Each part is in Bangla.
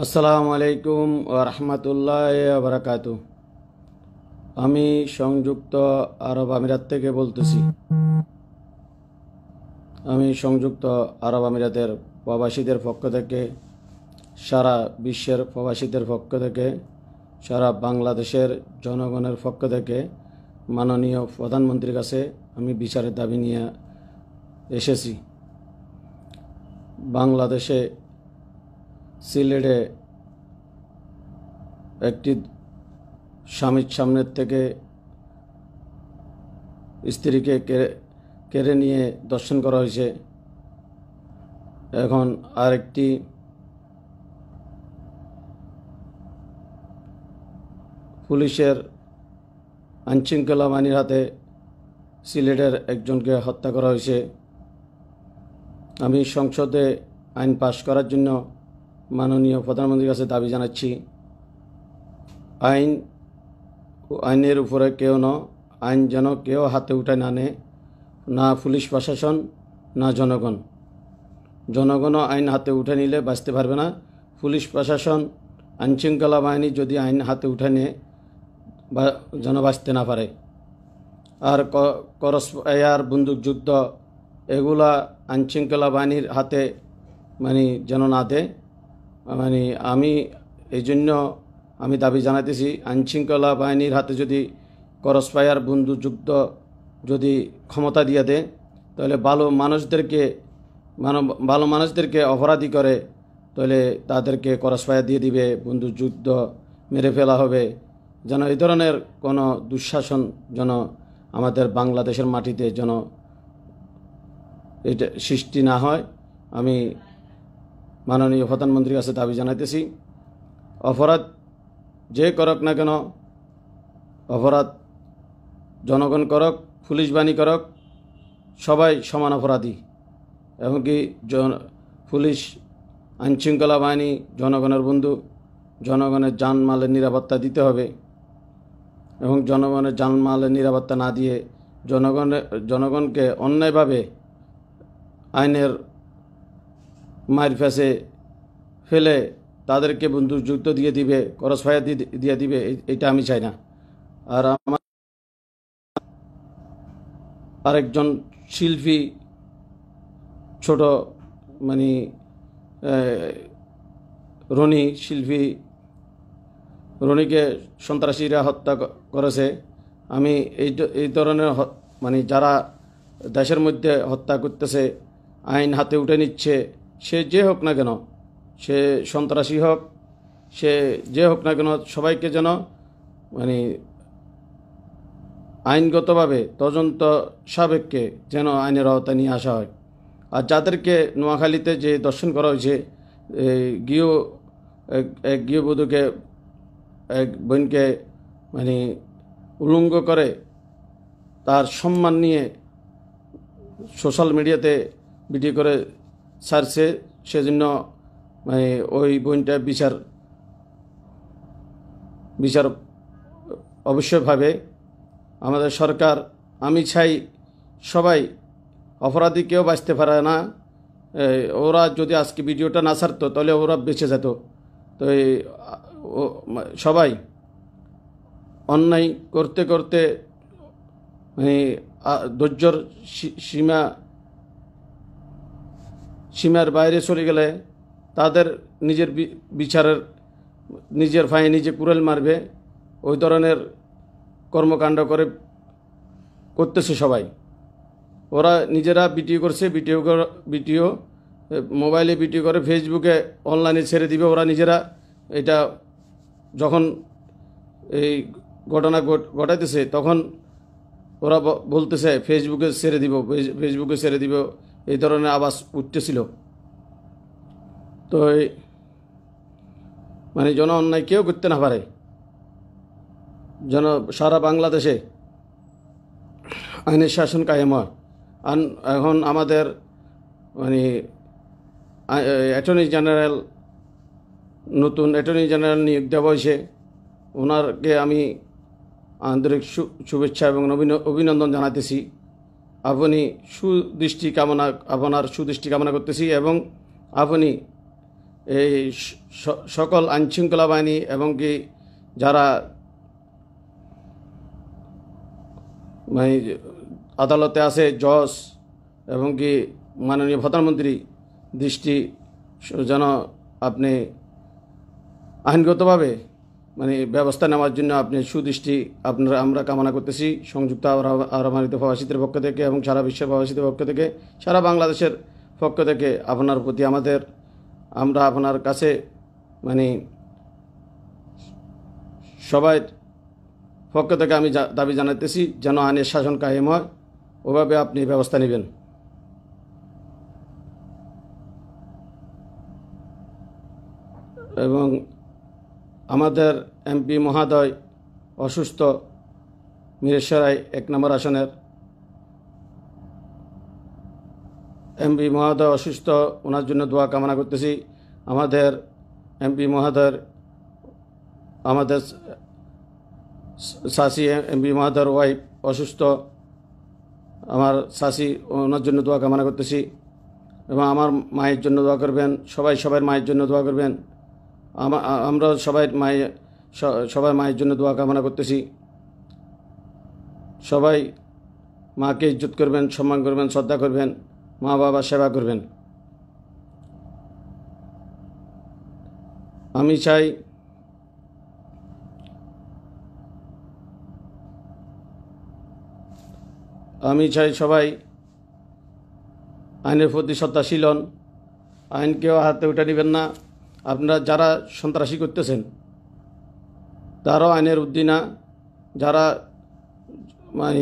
আসসালামু আলাইকুম ওয়া রাহমাতুল্লাহি ওয়া বারাকাতুহু। আমি সংযুক্ত আরব আমিরাত থেকে বলতেছি। আমি সংযুক্ত আরব আমিরাতের প্রবাসীদের পক্ষ থেকে, সারা বিশ্বের প্রবাসীদের পক্ষ থেকে, সারা বাংলাদেশের জনগণের পক্ষ থেকে মাননীয় প্রধানমন্ত্রীর কাছে আমি বিচারের দাবি নিয়ে এসেছি। বাংলাদেশে সিলেটে একটি স্বামীর সামনের থেকে স্ত্রীকে কেড়ে নিয়ে দর্শন করা হয়েছে। এখন আরেকটি পুলিশের আইনশৃঙ্খলা বাহিনীর হাতে সিলেটের একজনকে হত্যা করা হয়েছে। আমি সংসদে আইন পাশ করার জন্য মাননীয় প্রধানমন্ত্রীর কাছে দাবি জানাচ্ছি, আইনের উপরে কেউ আইন যেন কেউ হাতে উঠে না নেয়, না পুলিশ প্রশাসন না জনগণও আইন হাতে উঠে নিলে বাঁচতে পারবে না। পুলিশ প্রশাসন আইনশৃঙ্খলা বাহিনী যদি আইন হাতে উঠে নেয় যেন বাঁচতে না পারে। আর আর বন্দুকযুদ্ধ এগুলা আইনশৃঙ্খলা বাহিনীর হাতে যেন না দেয়। আমি এই জন্য আমি দাবি জানাতেছি, আইনশৃঙ্খলা বাহিনীর হাতে যদি ক্রসফায়ার বন্দুকযুদ্ধ যদি ক্ষমতা দিয়ে দেয়, তাহলে ভালো মানুষদেরকে অপরাধী করে, তাহলে তাদেরকে ক্রসফায়ার দিয়ে দিবে, বন্দুকযুদ্ধ মেরে ফেলা হবে। যেন এই ধরনের কোনো দুঃশাসন যেন আমাদের বাংলাদেশের মাটিতে যেন এটা সৃষ্টি না হয়। আমি মাননীয় প্রধানমন্ত্রীর কাছে দাবি জানাইতেছি, অপরাধ যে করক না কেন, অপরাধ জনগণ করক, পুলিশ বাহিনী করক, সবাই সমান অপরাধী। এমনকি পুলিশ আইনশৃঙ্খলা বাহিনী জনগণের বন্ধু, জনগণের জানমালের নিরাপত্তা দিতে হবে এবং জনগণের জানমালের নিরাপত্তা না দিয়ে জনগণকে অন্যায়ভাবে আইনের মায়ের ফেসে ফেলে তাদেরকে বন্দুকযুদ্ধ দিয়ে দিবে, ক্রসফায়ার দিয়ে দিবে, এটা আমি চাই না। আর আমার আরেকজন শিল্পী, ছোট রনিকে সন্ত্রাসীরা হত্যা করেছে। আমি এই ধরনের যারা দেশের মধ্যে হত্যা করতেছে, আইন হাতে উঠে নিচ্ছে, সে যে হোক না কেন, সে সন্ত্রাসী হোক, সে যে হোক না কেন, সবাইকে যেন আইনগতভাবে তদন্ত সাপেক্ষে যেন আইনের আওতায় নিয়ে আসা হয়। আর যাদেরকে নোয়াখালীতে যে দর্শন করা হয়েছে, এক গৃহবধূকে, এক বোনকে উলঙ্গ করে তার সম্মান নিয়ে সোশ্যাল মিডিয়াতে ভিডিও করে ছাড়ছে, সেজন্য ওই বোনটা বিচার অবশ্যভাবে আমাদের সরকার। আমি চাই সবাই, অপরাধী কেউ বাঁচতে পারে না। ওরা যদি আজকে ভিডিওটা না ছাড়তো তাহলে ওরা বেঁচে যেত। তো সবাই অন্যায় করতে করতে ধৈর্যর সীমার বাইরে চলে গেলে তাদের নিজের ভাই নিজে কুড়াল মারবে, ওই ধরনের কর্মকাণ্ড করতেছে সবাই। ওরা নিজেরা ভিডিও করছে, ভিডিও মোবাইলে ভিডিও করে ফেসবুকে অনলাইনে ছেড়ে দিবে ওরা নিজেরা। এটা যখন এই ঘটনা ঘটাইতেছে তখন ওরা বলতেছে ফেসবুকে ছেড়ে দিব, এই ধরনের আওয়াজ উঠতেছিল। তো যেন অন্যায় কেউ করতে না পারে, যেন সারা বাংলাদেশে আইনের শাসন কায়েম হয়। এখন আমাদের নতুন অ্যাটর্নি জেনারেল নিয়োগ দেওয়া হয়েছে। ওনারকে আমি আন্তরিক শুভেচ্ছা এবং অভিনন্দন জানাতেছি। আপনার সুদৃষ্টি কামনা করতেছি এবং আপনি এই সকল আইনশৃঙ্খলা বাহিনী এবং কি যারা মানে আদালতে আছে জজ এবং কি মাননীয় প্রধানমন্ত্রী দৃষ্টি যেন আপনি আইনগতভাবে মানে ব্যবস্থা নেওয়ার জন্য আপনি সুদৃষ্টি আমরা কামনা করতেছি সংযুক্ত আরব আমিরাতে প্রবাসীদের পক্ষ থেকে এবং সারা বিশ্বের প্রবাসীদের পক্ষ থেকে, সারা বাংলাদেশের পক্ষ থেকে আপনার প্রতি আমরা আপনার কাছে মানে সবাই পক্ষ থেকে আমি দাবি জানাতেছি যেন আইনের শাসন কায়েম হয়, ওভাবে আপনি ব্যবস্থা নেবেন। এবং আমাদের এমপি মহোদয় অসুস্থ, মিরেশ্বরাই 1 নম্বর আসনের এমপি মহোদয় অসুস্থ, ওনার জন্য দোয়া কামনা করতেছি। আমাদের এমপি মহোদয়ের আমাদের শাসি এমপি মহোদয়ের ওয়াইফ অসুস্থ, আমার শাসি, ওনার জন্য দোয়া কামনা করতেছি। এবং আমার মায়ের জন্য দোয়া করবেন, সবার মায়ের জন্য দোয়া করবেন। আমরা সবাই মায়ের জন্য দোয়া কামনা করতেছি। সবাই মাকে ইজ্জত করবেন, সম্মান করবেন, শ্রদ্ধা করবেন, মা বাবার সেবা করবেন। আমি চাই সবাই আইনের প্রতি শ্রদ্ধাশীল হন, আইনকেও হাতে উঠে নেবেন না। আপনারা যারা সন্ত্রাসী করতেছেন তারাও আইনের ঊর্ধ্বে না, যারা মানে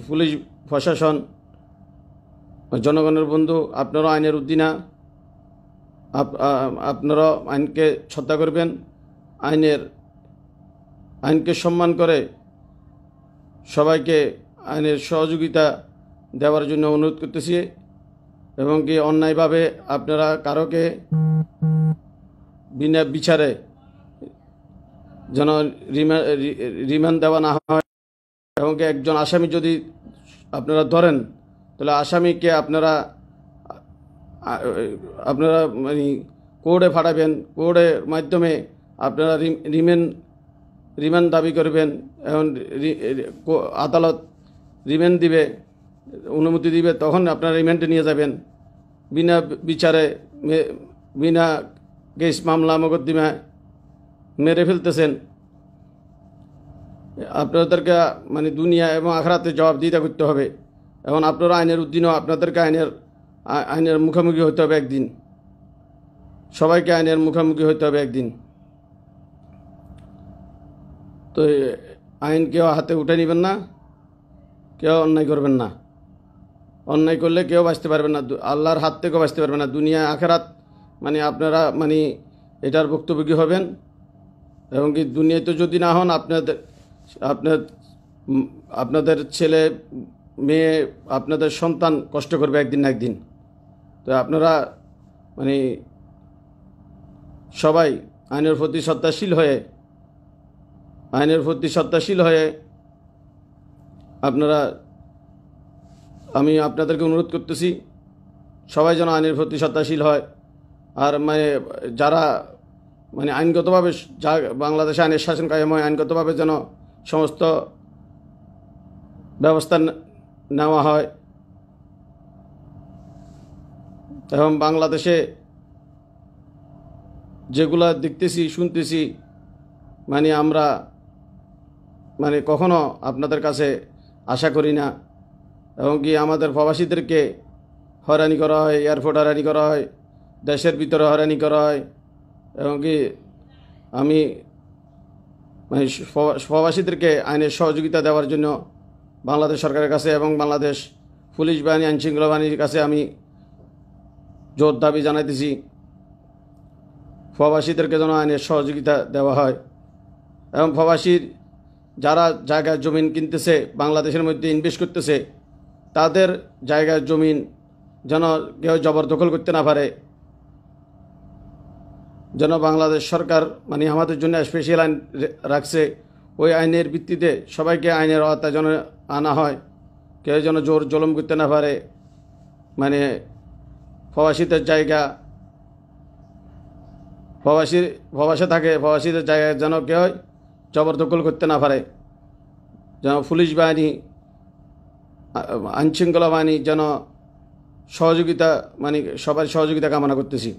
পুলিশ প্রশাসন জনগণের বন্ধু আপনারাও আইনের ঊর্ধ্বে না। আপনারা আইনকে শ্রদ্ধা করবেন, আইনকে সম্মান করে সবাইকে আইনের সহযোগিতা দেওয়ার জন্য অনুরোধ করতেছি। এবং কি অন্যায়ভাবে আপনারা কারোকে বিনা বিচারে যেন রিমান্ড দেওয়া না হয়। এবং কি একজন আসামি যদি আপনারা ধরেন তাহলে আসামিকে আপনারা মানে কোর্টে পাঠাবেন, কোর্টের মাধ্যমে আপনারা রিমান্ড দাবি করবেন এবং আদালত রিমান্ড দিবে, অনুমতি দিবে, তখন আপনারা রিমান্ডে নিয়ে যাবেন। বিনা বিচারে বিনা কেস মামলা মোকদ্দমায় মেরে ফেলতেছেন। আপনাদেরকে মানে দুনিয়া এবং আখরাতে জবাবদিহিতা করতে হবে। এবং আপনারা আইনের উদ্দিনও আপনাদেরকে আইনের মুখোমুখি হতে হবে একদিন, সবাইকে আইনের মুখোমুখি হতে হবে একদিন। তো আইন কেউ হাতে উঠে নেবেন না, কেউ অন্যায় করবেন না। অন্যায় করলে কেউ বাঁচতে পারবেন না, আল্লাহর হাত থেকেও বাঁচতে পারবেন না। দুনিয়া আখেরাত মানে আপনারা মানে এটার ভুক্তভোগী হবেন। এবং কি দুনিয়াতে যদি না হন আপনাদের ছেলে মেয়ে, আপনাদের সন্তান কষ্ট করবে একদিন না একদিন। তো আপনারা মানে সবাই আইনের প্রতি শ্রদ্ধাশীল হয়ে আমি আপনাদেরকে অনুরোধ করতেছি সবাই যেন আইনের প্রতি শ্রদ্ধাশীল হয়। আর মানে যারা মানে আইনগতভাবে বাংলাদেশে আইনের শাসন কায়েম হয়, আইনগতভাবে যেন সমস্ত ব্যবস্থা নেওয়া হয়। এবং বাংলাদেশে যেগুলা দেখতেছি শুনতেছি মানে আমরা মানে কখনো আপনাদের কাছে আশা করি না। এবং কি আমাদের প্রবাসীদেরকে হয়রানি করা হয়, এয়ারপোর্ট হয়রানি করা হয়, দেশের ভিতরে হয়রানি করা হয়। এবং কি আমি মানে প্রবাসীদেরকে আইনের সহযোগিতা দেওয়ার জন্য বাংলাদেশ সরকারের কাছে এবং বাংলাদেশ পুলিশ বাহিনী, আইনশৃঙ্খলা বাহিনীর কাছে আমি জোর দাবি জানাইতেছি প্রবাসীদেরকে যেন আইনের সহযোগিতা দেওয়া হয়। এবং প্রবাসীর যারা জায়গা জমিন কিনতেছে, বাংলাদেশের মধ্যে ইনভেস্ট করতেছে, তাদের জায়গা জমিন যেন কেউ জবরদখল করতে না পারে। যেন বাংলাদেশ সরকার মানে আমাদের জন্য স্পেশাল আইন রাখছে, ওই আইনের ভিত্তিতে সবাইকে আইনের আওতায় যেন আনা হয়। কেউ যেন জোর জুলুম করতে না পারে, মানে প্রবাসীদের জায়গা প্রবাসে থাকে, প্রবাসীদের জায়গায় যেন কেউ জবরদখল করতে না পারে, যেন পুলিশ বাহিনী, আইনশৃঙ্খলা বাহিনী যেন সহযোগিতা, মানে সবার সহযোগিতা কামনা করতেছি।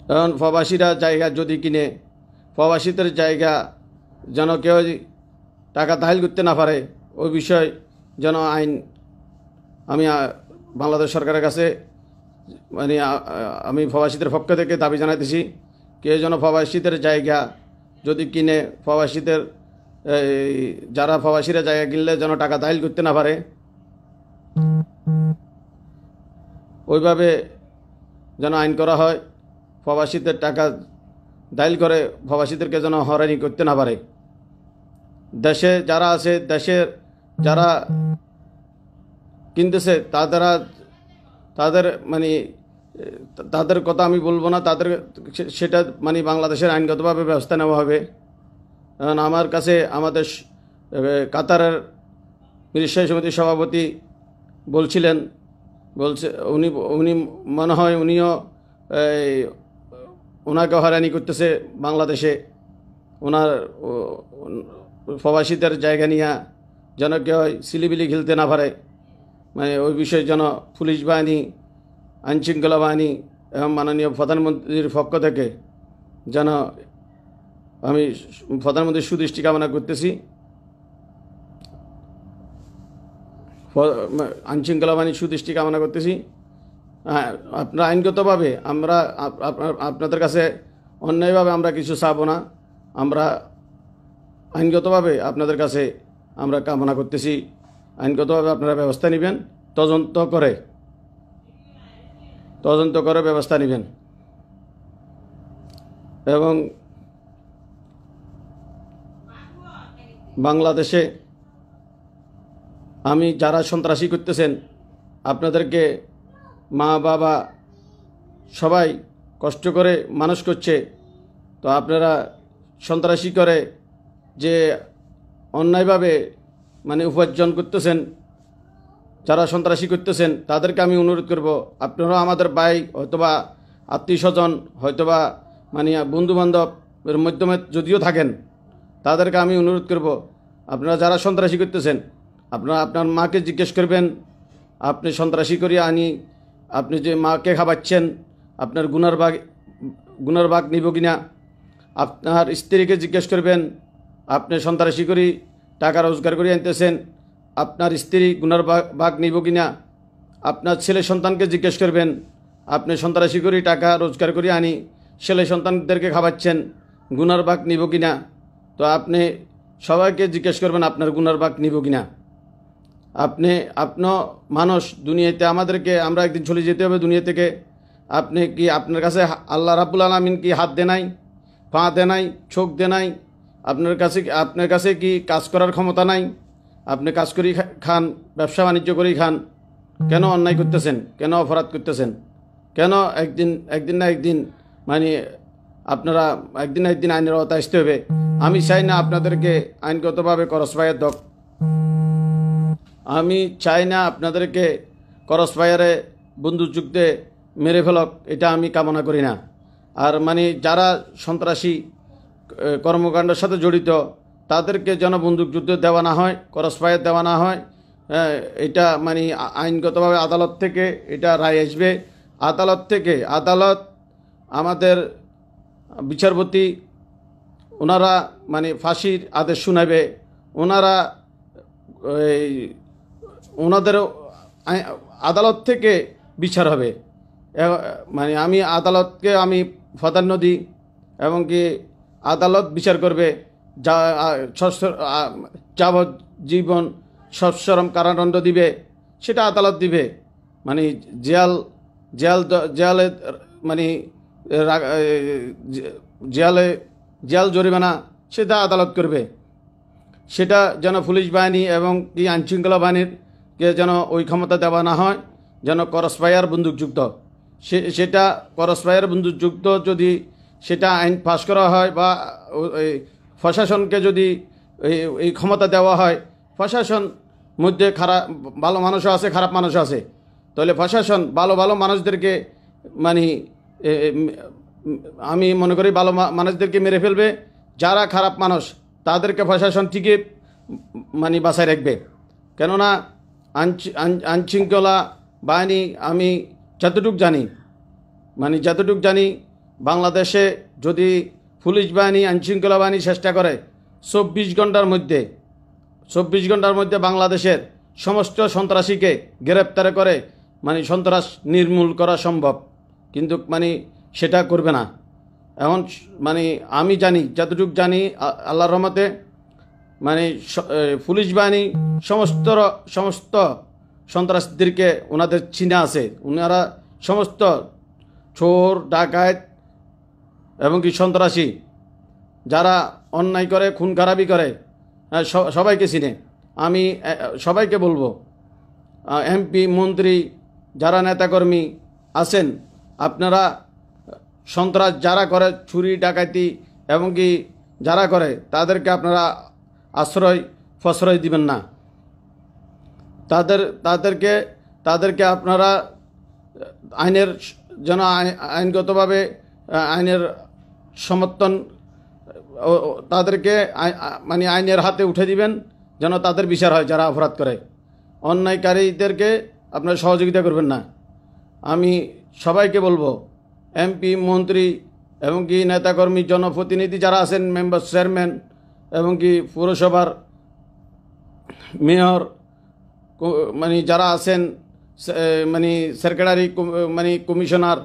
কারণ প্রবাসীরা জায়গা যদি কিনে, প্রবাসীদের জায়গা যেন কেউ টাকা দাখিল করতে না পারে, ওই বিষয় যেন আইন আমি বাংলাদেশ সরকারের কাছে মানে আমি প্রবাসীদের পক্ষ থেকে দাবি জানাইতেছি, কেউ যেন প্রবাসীদের জায়গা যদি কিনে, প্রবাসীদের যারা প্রবাসীরা জায়গা কিনলে যেন টাকা দাখিল করতে না পারে, ওইভাবে যেন আইন করা হয়। প্রবাসীদের টাকা দাখিল করে প্রবাসীদেরকে যেন হয়রানি করতে না পারে। দেশে যারা আছে, দেশের যারা কিনতেছে তাদের মানে তাদের কথা আমি বলবো না, তাদের সেটা মানে বাংলাদেশের আইনগতভাবে ব্যবস্থা নেওয়া হবে। কারণ আমার কাছে আমাদের কাতারের মিলিশিয়া সমিতির সভাপতি বলছে উনি মনে হয় উনিও ওনাকে হয়রানি করতেছে বাংলাদেশে, ওনার প্রবাসীদের জায়গা নিয়ে যেন কেউ সিলিবিলি খেলতে না পারে, মানে ওই বিষয়ে যেন পুলিশ বাহিনী, আইনশৃঙ্খলা বাহিনী এবং মাননীয় প্রধানমন্ত্রীর পক্ষ থেকে যেন আমি প্রধানমন্ত্রীর সুদৃষ্টি কামনা করতেছি। আইনশৃঙ্খলা বাহিনীর সুদৃষ্টি কামনা করতেছি। আপনারা আইনগতভাবে আমরা আপনাদের কাছে অন্যায়ভাবে আমরা কিছু চাবো না, আমরা আইনগতভাবে আপনাদের কাছে আমরা কামনা করতেছি, আইনগতভাবে আপনারা ব্যবস্থা নেবেন, তদন্ত করে ব্যবস্থা নেবেন। এবং বাংলাদেশে আমি যারা সন্ত্রাসী করতেছেন, আপনাদেরকে মা বাবা সবাই কষ্ট করে মানুষ করছে, তো আপনারা সন্ত্রাসী করে যে অন্যায়ভাবে মানে উপার্জন করতেছেন, যারা সন্ত্রাসী করতেছেন তাদেরকে আমি অনুরোধ করব, আপনারা আমাদের ভাই হয়তোবা আত্মীয় স্বজন হয়তোবা মানে বন্ধুবান্ধবের মাধ্যমে যদিও থাকেন, তাদেরকে আমি অনুরোধ করব, আপনারা যারা সন্ত্রাসী করতেছেন আপনারা আপনার মাকে জিজ্ঞেস করবেন, আপনি সন্ত্রাসী করিয়া আনি আপনি যে মাকে খাওয়াচ্ছেন আপনার গুনার ভাগ নিব কিনা। আপনার স্ত্রীকে জিজ্ঞেস করবেন, আপনি সন্ত্রাসী করি টাকা রোজগার করে আনতেছেন, আপনার স্ত্রী গুনার ভাগ নিব কিনা। আপনার ছেলে সন্তানকে জিজ্ঞেস করবেন, আপনি সন্ত্রাসী করি টাকা রোজগার করে আনি ছেলে সন্তানদেরকে খাওয়াচ্ছেন, গুনার ভাগ নিব কিনা। তো আপনি সবাইকে জিজ্ঞেস করবেন আপনার গুনার ভাগ নিব কিনা। আপনার মানুষ দুনিয়াতে, আমাদেরকে আমরা একদিন চলে যেতে হবে দুনিয়া থেকে। আপনি কি আপনার কাছে আল্লাহ রাব্বুল আলামিন কি হাত দে নাই, পা দে নাই, চোখ দে নাই? আপনার কাছে কি কাজ করার ক্ষমতা নাই? আপনি কাজ করেই খান, ব্যবসা বাণিজ্য করেই খান, কেন অন্যায় করতেছেন, কেন অপরাধ করতেছেন, কেন একদিন না একদিন মানে আপনারা একদিন না একদিন আইনের আওতায় আসতে হবে। আমি চাই না আপনাদেরকে আইনগতভাবে করসফায়ার দক, আমি চাই না আপনাদেরকে করসফায়ারে বন্দুকযুদ্ধে মেরে ফেলক, এটা আমি কামনা করি না। আর মানে যারা সন্ত্রাসী কর্মকাণ্ডের সাথে জড়িত তাদেরকে যেন বন্দুকযুদ্ধ দেওয়া না হয়, করসফায়ার দেওয়া না হয়। এটা মানে আইনগতভাবে আদালত থেকে এটা রায় আসবে, আদালত আমাদের বিচারপতি ওনারা মানে ফাঁসির আদেশ শুনাবে, ওনারা ওনাদের আদালত থেকে বিচার হবে। মানে আমি আদালতকে আমি প্রাধান্য দিই, এবং কি আদালত বিচার করবে, যাবজ্জীবন সশ্রম কারাদণ্ড দিবে সেটা আদালত দিবে, মানে জেলে মানে জেল জরিমানা সেটা আদালত করবে। সেটা যেন পুলিশ বাহিনী এবং কি আইনশৃঙ্খলা বাহিনীরকে যেন ওই ক্ষমতা দেওয়া না হয়, যেন করসফায়ার বন্দুকযুক্ত সেটা করসফায়ার বন্দুকযুক্ত যদি সেটা আইন পাশ করা হয় বা প্রশাসনকে যদি এই ক্ষমতা দেওয়া হয়, প্রশাসন মধ্যে ভালো মানুষও আছে, খারাপ মানুষও আছে, তাহলে প্রশাসন ভালো মানুষদেরকে মানে আমি মনে করি ভালো মানুষদেরকে মেরে ফেলবে, যারা খারাপ মানুষ তাদেরকে প্রশাসন ঠিকই মানে বাঁচায় রাখবে। কেননা আইনশৃঙ্খলা বাহিনী আমি যতটুক জানি বাংলাদেশে যদি পুলিশ বাহিনী আইনশৃঙ্খলা বাহিনী চেষ্টা করে 24 ঘন্টার মধ্যে বাংলাদেশের সমস্ত সন্ত্রাসীকে গ্রেপ্তার করে সন্ত্রাস নির্মূল করা সম্ভব, কিন্তু সেটা করবে না। এখন আমি জানি, যতটুকু জানি আল্লাহর রহমতে পুলিশ বাহিনী সমস্ত সন্ত্রাসীদেরকে ওনাদের চিনা আছে। ওনারা সমস্ত চোর ডাকাত এবং কি সন্ত্রাসী যারা অন্যায় করে, খুন খারাপি করে, সবাইকে চিনে। আমি সবাইকে বলবো, এমপি মন্ত্রী যারা নেতাকর্মী আছেন, আপনারা সন্ত্রাস যারা করে, চুরি ডাকাতি এবং কি যারা করে, তাদেরকে আপনারা প্রশ্রয় দিবেন না। তাদেরকে আপনারা আইনের যেন আইনগতভাবে আইনের সমর্থন, তাদেরকে আইনের হাতে উঠে দিবেন, যেন তাদের বিচার হয় যারা অপরাধ করে। অন্যায়কারীদেরকে আপনারা সহযোগিতা করবেন না। আমি সবাইকে বলবো, এমপি মন্ত্রী এবং কি নেতাকর্মী জনপ্রতিনিধি যারা আছেন, মেম্বার চেয়ারম্যান এবং কি পৌরসভার মেয়র যারা আছেন, সেক্রেটারি কমিশনার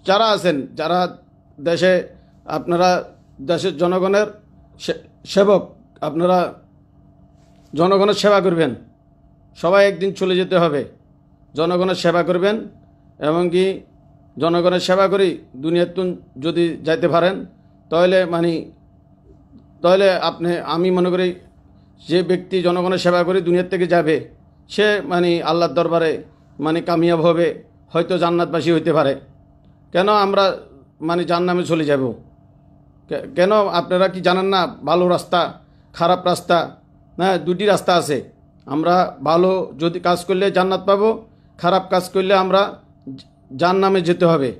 যারা আছেন, যারা আপনারা দেশের জনগণের সেবক, আপনারা জনগণের সেবা করবেন। সবাই একদিন চলে যেতে হবে, জনগণের সেবা করবেন এবং কি জনগণের সেবা করি দুনিয়াতে যদি যাইতে পারেন, তাহলে আমি মনে করি যে ব্যক্তি জনগণের সেবা করে দুনিয়ার থেকে যাবে, সে আল্লাহর দরবারে কামিয়াব হবে, হয়তো জান্নাতবাসী হইতে পারে। কেন আমরা জাহান্নামে চলে যাব? কেন আপনারা কি জানেন না ভালো রাস্তা খারাপ রাস্তা? হ্যাঁ, দুটি রাস্তা আছে। আমরা ভালো যদি কাজ করলে জান্নাত পাবো, খারাপ কাজ করলে আমরা জাহান্নামে যেতে হবে।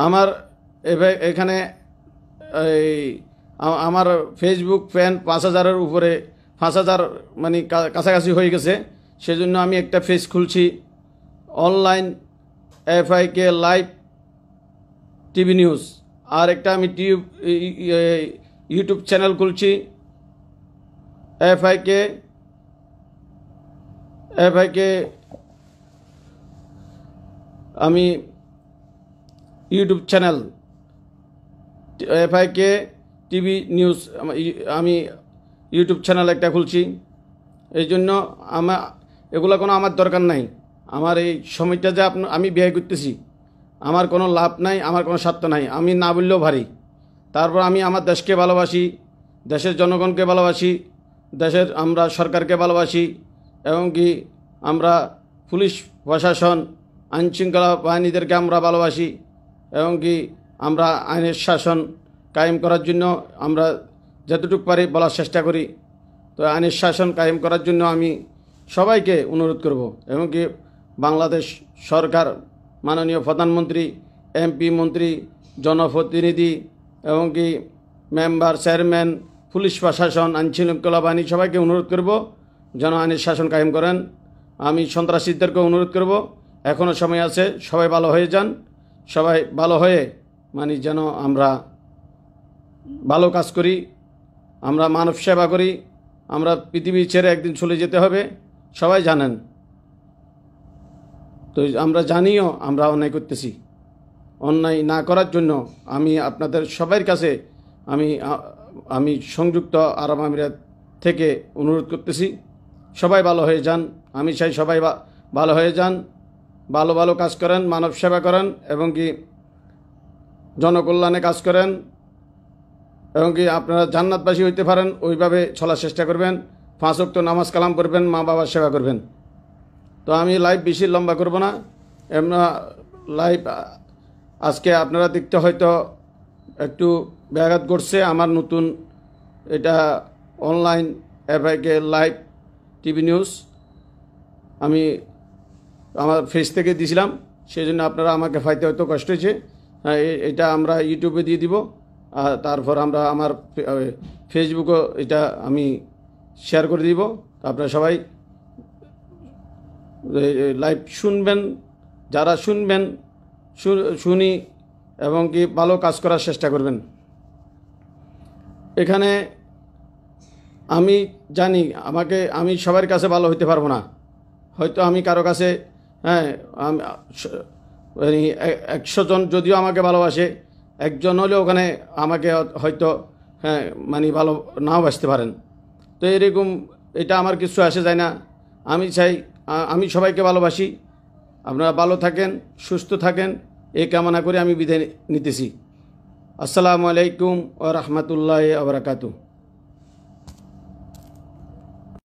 আমার এখানে আমার ফেসবুক ফ্যান 5000-এর উপরে, 5000 কাছাকাছি হয়ে গেছে। সেজন্য আমি একটা পেজ খুলছি, online FIK live TV news. আর একটা আমি ইউটিউব চ্যানেল খুলছি, FIK আমি YouTube channel FIK TV news আমি ইউটিউব চ্যানেল একটা খুলছি। এই জন্য এগুলো কোনো আমার দরকার নাই। আমার এই সময়টা যে আমি ব্যয় করতেছি, আমার কোনো লাভ নাই, আমার কোনো স্বার্থ নাই, আমি না বললেও ভারী। তারপর আমি আমার দেশকে ভালোবাসি, দেশের জনগণকে ভালোবাসি, আমরা সরকারকে ভালোবাসি এবং কি আমরা পুলিশ প্রশাসন আইনশৃঙ্খলা বাহিনীদেরকে আমরা ভালোবাসি এবং কি আমরা আইনের শাসন কায়েম করার জন্য আমরা যতটুকু পারি বলার চেষ্টা করি। তো আইনের শাসন কায়েম করার জন্য আমি সবাইকে অনুরোধ করব এবং কি বাংলাদেশ সরকার, মাননীয় প্রধানমন্ত্রী, এমপি মন্ত্রী, জনপ্রতিনিধি এবং কি মেম্বার চেয়ারম্যান, পুলিশ প্রশাসন, আইনশৃঙ্খলা বাহিনী সবাইকে অনুরোধ করব যেন আইনের শাসন কায়েম করেন। আমি সন্ত্রাসীদেরকে অনুরোধ করব, এখনও সময় আছে, সবাই ভালো হয়ে যান। সবাই ভালো হয়ে যেন আমরা ভালো কাজ করি, আমরা মানব সেবা করি। আমরা পৃথিবী ছেড়ে একদিন চলে যেতে হবে, সবাই জানেন। তো আমরা জানিও আমরা অন্যায় করতেছি। অন্যায় না করার জন্য আমি আপনাদের সবার কাছে আমি সংযুক্ত আরব আমিরাত থেকে অনুরোধ করতেছি, সবাই ভালো হয়ে যান। আমি চাই সবাই ভালো হয়ে যান, ভালো কাজ করেন, মানব সেবা করেন এবং কি জনকল্যাণে কাজ করেন এবং কি আপনারা জান্নাতবাসী হইতে পারেন, ওইভাবে চলার চেষ্টা করবেন। 5 ওয়াক্ত নামাজ কালাম করবেন, মা বাবার সেবা করবেন। তো আমি লাইভ বেশি লম্বা করব না। লাইভ আজকে আপনারা দেখতে হয়তো একটু ব্যাঘাত ঘটছে। আমার নতুন এটা online FIK live TV news আমি আমার ফেস থেকে দিয়েছিলাম। সেই জন্য আপনারা আমাকে পাইতে হয়তো কষ্ট হয়েছে। এটা আমরা ইউটিউবে দিয়ে দিব, তারপর আমরা আমার ফেসবুকও এটা আমি শেয়ার করে দিব। আপনারা সবাই লাইভ শুনবেন, যারা শুনবেন শুনি এবং কি ভালো কাজ করার চেষ্টা করবেন। এখানে আমি জানি আমি সবার কাছে ভালো হইতে পারবো না, হয়তো আমি কারো কাছে 100 জন যদিও আমাকে ভালোবাসে, একজন হলেও ওখানে আমাকে হয়তো ভালো নাও বাসতে পারেন। তো এরকম এটা আমার কিছু আসে যায় না। আমি চাই আমি সবাইকে ভালোবাসি। আপনারা ভালো থাকেন, সুস্থ থাকেন, এই কামনা করে আমি বিদায় নিতেছি। আসসালামু আলাইকুম ওয়া রাহমাতুল্লাহি ওয়া বারাকাতুহু।